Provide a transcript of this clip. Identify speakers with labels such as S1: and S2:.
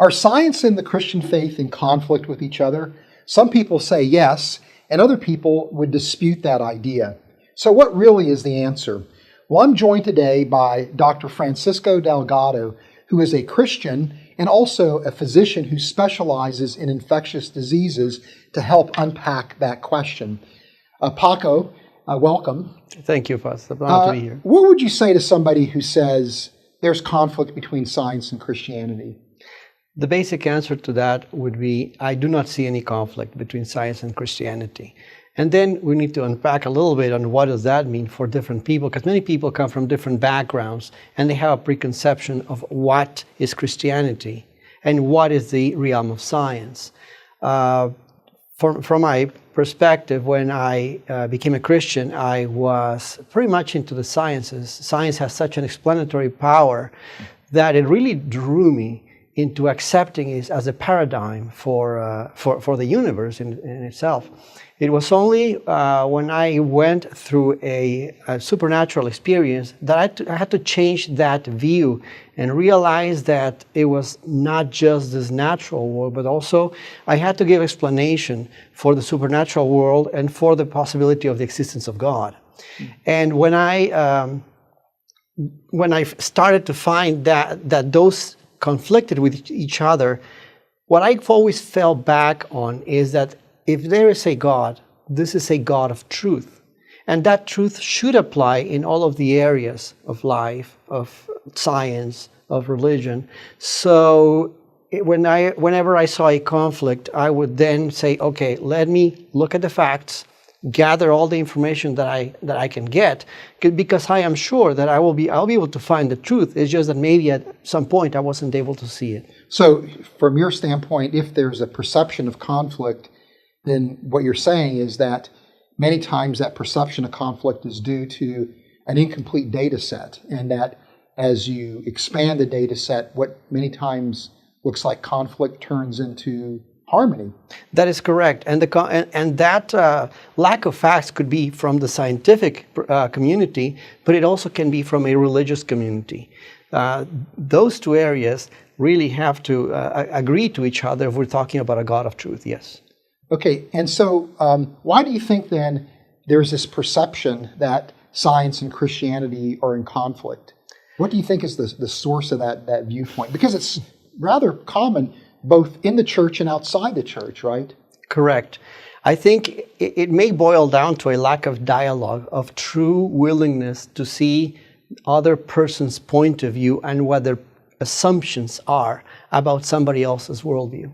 S1: Are science and the Christian faith in conflict with each other? Some people say yes, and other people would dispute that idea. So what really is the answer? Well, I'm joined today by Dr. Francisco Delgado, who is a Christian and also a physician who specializes in infectious diseases to help unpack that question. Paco, welcome.
S2: Thank you, Pastor. Glad to be here.
S1: What would you say to somebody who says there's conflict between science and Christianity?
S2: The basic answer to that would be, I do not see any conflict between science and Christianity. And then we need to unpack a little bit on what does that mean for different people, because many people come from different backgrounds and they have a preconception of what is Christianity and what is the realm of science. From my perspective, when I became a Christian, I was pretty much into the sciences. Science has such an explanatory power that it really drew me into accepting it as a paradigm for the universe in itself. It was only when I went through a supernatural experience that I had to change that view and realize that it was not just this natural world, but also I had to give explanation for the supernatural world and for the possibility of the existence of God. And when I started to find that those conflicted with each other, what I've always fell back on is that if there is a God, this is a God of truth. And that truth should apply in all of the areas of life, of science, of religion. So whenever I saw a conflict, I would then say, okay, let me look at the facts, gather all the information that I can get, because I am sure that I'll be able to find the truth. It's just that maybe at some point I wasn't able to see it.
S1: So from your standpoint, if there's a perception of conflict, then what you're saying is that many times that perception of conflict is due to an incomplete data set, and that as you expand the data set, what many times looks like conflict turns into harmony.
S2: That is correct. And that lack of facts could be from the scientific community, but it also can be from a religious community. Those two areas really have to agree to each other if we're talking about a God of truth, yes.
S1: Okay, and so why do you think then there's this perception that science and Christianity are in conflict? What do you think is the source of that viewpoint? Because it's rather common both in the church and outside the church, right?
S2: Correct. I think it may boil down to a lack of dialogue, of true willingness to see other person's point of view and what their assumptions are about somebody else's worldview.